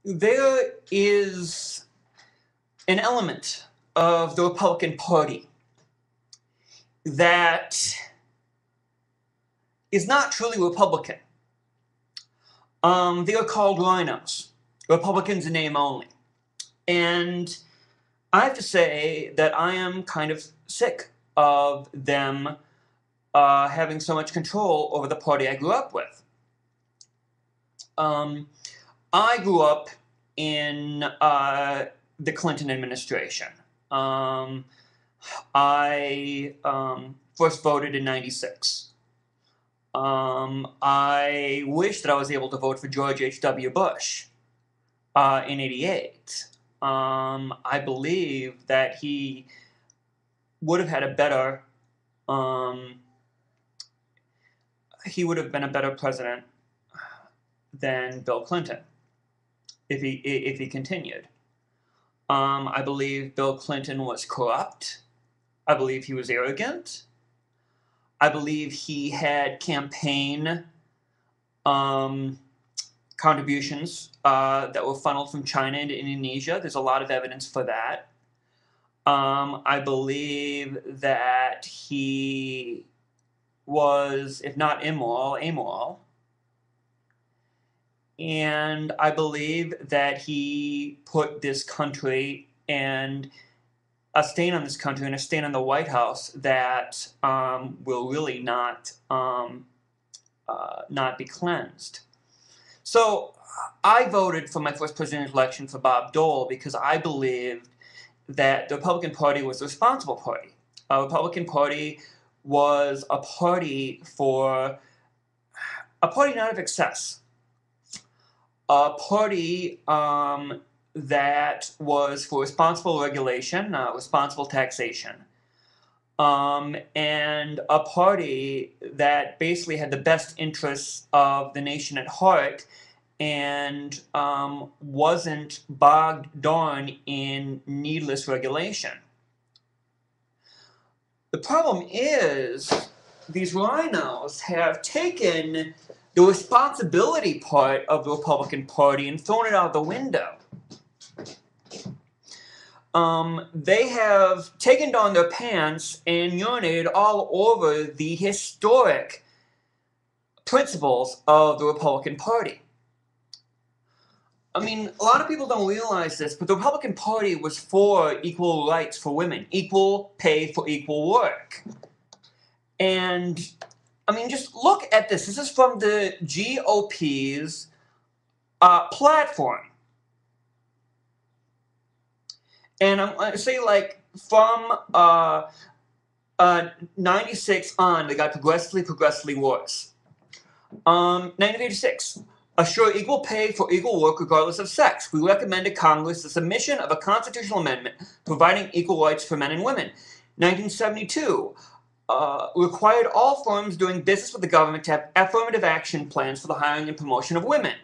there is an element of the Republican Party that is not truly Republican. They are called RINOS, Republicans in name only. And I have to say that I am kind of sick of them having so much control over the party I grew up with. I grew up in the Clinton administration. I first voted in '96. I wish that I was able to vote for George H.W. Bush in '88. I believe that he would have had a better, he would have been a better president than Bill Clinton if he continued. I believe Bill Clinton was corrupt. I believe he was arrogant. I believe he had campaign contributions that were funneled from China into Indonesia. There's a lot of evidence for that. I believe that he was, if not immoral, amoral. And I believe that he put this country and a stain on this country and a stain on the White House that will really not be cleansed. So I voted for my first presidential election for Bob Dole because I believed that the Republican Party was the responsible party. The Republican Party was a party not of excess. A party that was for responsible regulation, responsible taxation, and a party that basically had the best interests of the nation at heart and wasn't bogged down in needless regulation. The problem is these RINOs have taken the responsibility part of the Republican Party and thrown it out the window. They have taken down their pants and urinated all over the historic principles of the Republican Party. I mean, a lot of people don't realize this, but the Republican Party was for equal rights for women, equal pay for equal work. And I mean, just look at this. This is from the GOP's platform. And I'm going to say, like, from 96 on, they got progressively worse. 1986, assure equal pay for equal work regardless of sex. We recommend to Congress the submission of a constitutional amendment providing equal rights for men and women. 1972, required all firms doing business with the government to have affirmative action plans for the hiring and promotion of women.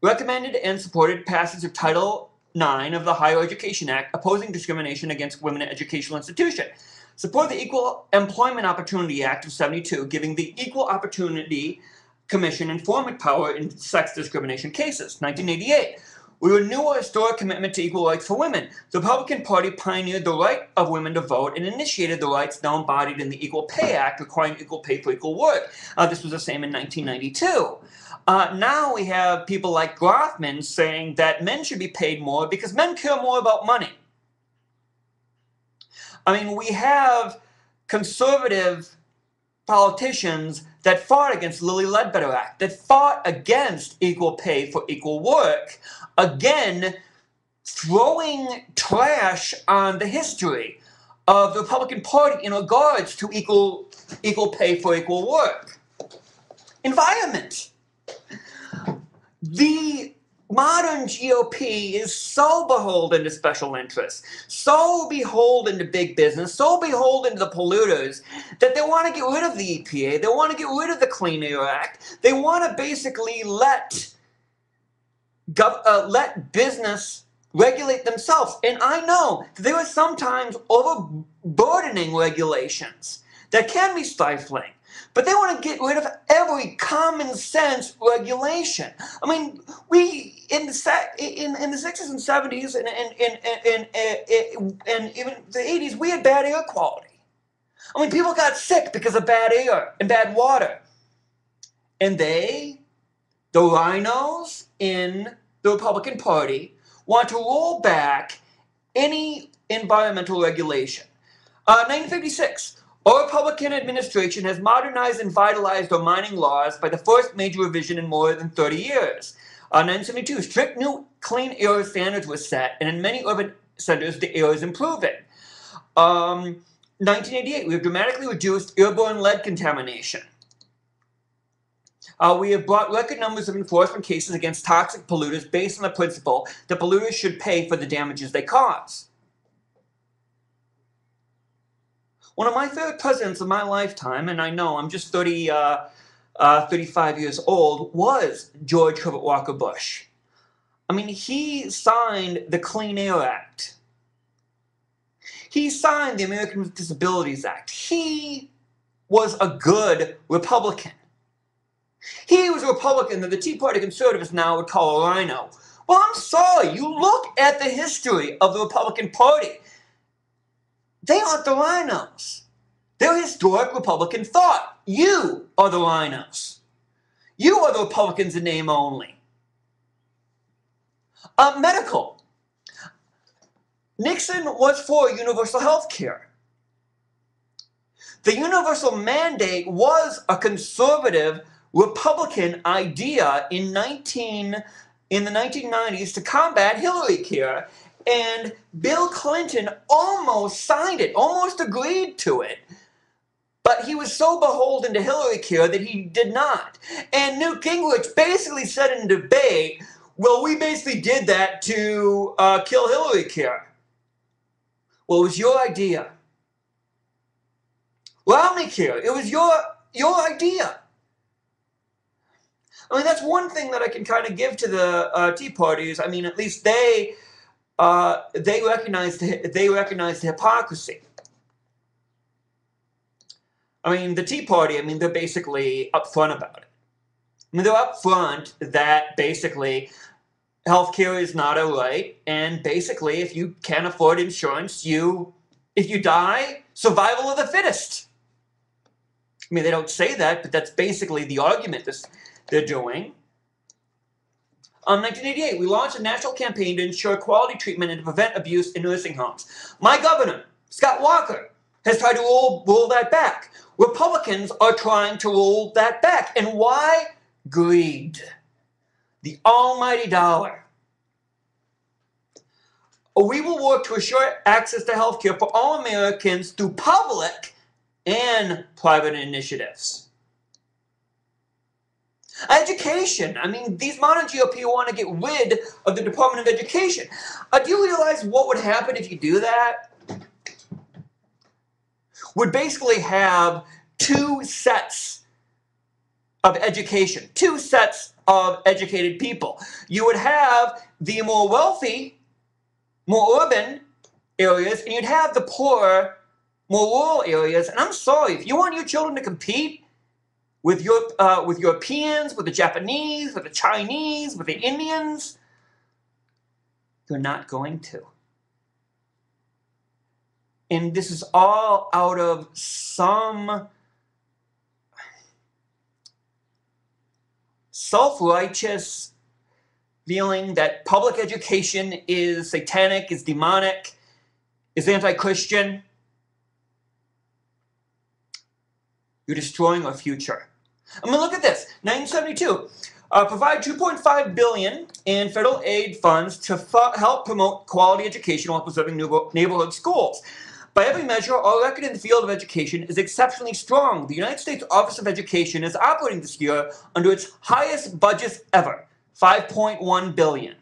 Recommended and supported passage of Title IX of the Higher Education Act, opposing discrimination against women in educational institutions. Support the Equal Employment Opportunity Act of '72, giving the Equal Opportunity Commission enforcement power in sex discrimination cases. 1988. We renew our historic commitment to equal rights for women. The Republican Party pioneered the right of women to vote and initiated the rights now embodied in the Equal Pay Act, requiring equal pay for equal work. This was the same in 1992. Now we have people like Grothman saying that men should be paid more because men care more about money. I mean, we have conservative politicians that fought against Lilly Ledbetter Act, that fought against equal pay for equal work, again, throwing trash on the history of the Republican Party in regards to equal pay for equal work. Environment. The modern GOP is so beholden to special interests, so beholden to big business, so beholden to the polluters, that they want to get rid of the EPA, they want to get rid of the Clean Air Act, they want to basically let business regulate themselves. And I know that there are sometimes overburdening regulations that can be stifling. But they want to get rid of every common sense regulation. I mean, we in the 60s and 70s and even the 80s, we had bad air quality. I mean, people got sick because of bad air and bad water. And the RINOs in the Republican Party, want to roll back any environmental regulation. 1956. Our Republican administration has modernized and vitalized our mining laws by the first major revision in more than 30 years. 1972, strict new clean air standards were set, and in many urban centers, the air is improving. 1988, we have dramatically reduced airborne lead contamination. We have brought record numbers of enforcement cases against toxic polluters based on the principle that polluters should pay for the damages they cause. One of my favorite presidents of my lifetime, and I know I'm just 35 years old, was George Herbert Walker Bush. I mean, he signed the Clean Air Act. He signed the Americans with Disabilities Act. He was a good Republican. He was a Republican that the Tea Party conservatives now would call a rhino. Well, I'm sorry. You look at the history of the Republican Party. They aren't the rhinos. They're historic Republican thought. You are the rhinos. You are the Republicans in name only. Medical. Nixon was for universal health care. The universal mandate was a conservative Republican idea in the 1990s to combat Hillary care, and Bill Clinton almost signed it, almost agreed to it. But he was so beholden to Hillary care that he did not. And Newt Gingrich basically said in debate, well, we basically did that to kill Hillary care. Well, it was your idea. Romney care, it was your idea. I mean, that's one thing that I can kind of give to the Tea Parties. I mean, at least they recognize the hypocrisy. I mean, the Tea Party, I mean, they're basically upfront about it. I mean, they're upfront that basically healthcare is not a right, and basically, if you can't afford insurance, if you die, survival of the fittest. I mean, they don't say that, but that's basically the argument they're doing. 1988, we launched a national campaign to ensure quality treatment and to prevent abuse in nursing homes. My governor, Scott Walker, has tried to roll that back. Republicans are trying to roll that back. And why? Greed. The almighty dollar. We will work to assure access to health care for all Americans through public and private initiatives. Education. I mean, these modern GOP want to get rid of the Department of Education. Do you realize what would happen if you do that? Would basically have two sets of education, two sets of educated people. You would have the more wealthy, more urban areas, and you'd have the poor, more rural areas. And I'm sorry, if you want your children to compete with Europeans, with the Japanese, with the Chinese, with the Indians, you're not going to. And this is all out of some self-righteous feeling that public education is satanic, is demonic, is anti-Christian. You're destroying our future. I mean, look at this. 1972, provide $2.5 billion in federal aid funds to help promote quality education while preserving neighborhood schools. By every measure, our record in the field of education is exceptionally strong. The United States Office of Education is operating this year under its highest budget ever, $5.1 billion.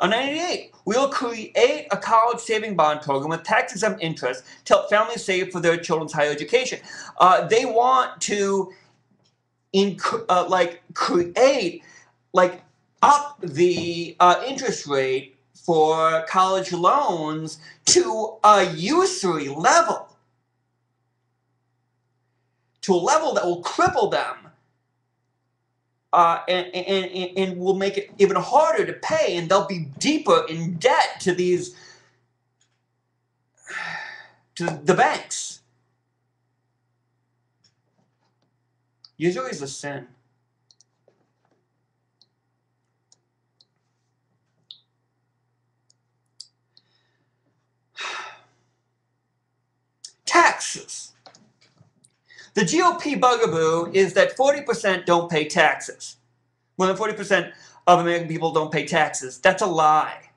On 98, we will create a college saving bond program with tax-exempt interest to help families save for their children's higher education. They want to create up the interest rate for college loans to a usury level. to a level that will cripple them and will make it even harder to pay, and they'll be deeper in debt to the banks. Usury is a sin. Taxes. The GOP bugaboo is that 40% don't pay taxes. More than 40% of American people don't pay taxes. That's a lie.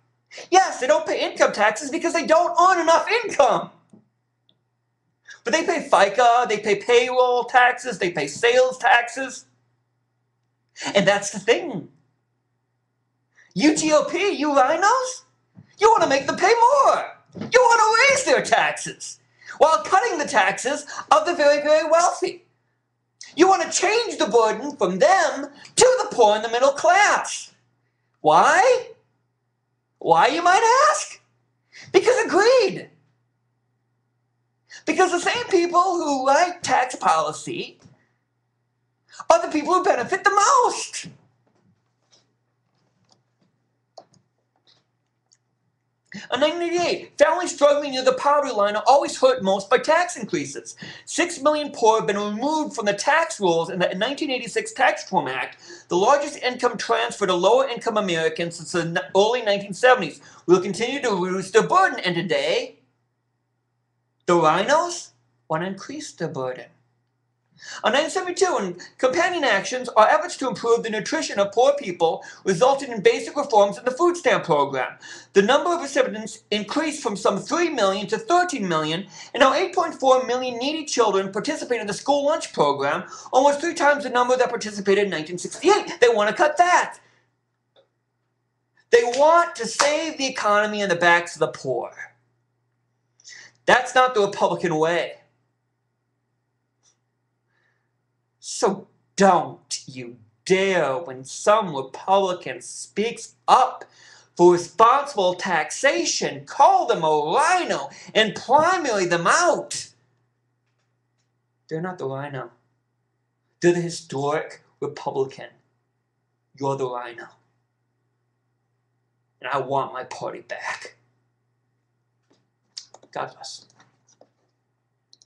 Yes, they don't pay income taxes because they don't earn enough income. But they pay FICA, they pay payroll taxes, they pay sales taxes. And that's the thing. You GOP, you RINOs, you want to make them pay more. You want to raise their taxes while cutting the taxes of the very, very wealthy. You want to change the burden from them to the poor and the middle class. Why? Why, you might ask? Because of greed. Because the same people who like tax policy are the people who benefit the most. In 1988, families struggling near the poverty line are always hurt most by tax increases. 6 million poor have been removed from the tax rolls in the 1986 Tax Reform Act, the largest income transfer to lower-income Americans since the early 1970s. We'll continue to reduce their burden, and today, the RINOs want to increase their burden. In 1972, in companion actions are efforts to improve the nutrition of poor people, resulting in basic reforms in the food stamp program. The number of recipients increased from some 3 million to 13 million, and now 8.4 million needy children participate in the school lunch program, almost 3 times the number that participated in 1968. They want to cut that. They want to save the economy on the backs of the poor. That's not the Republican way. So don't you dare, when some Republican speaks up for responsible taxation, call them a RINO and primary them out. They're not the RINO. They're the historic Republican. You're the RINO. And I want my party back. God bless.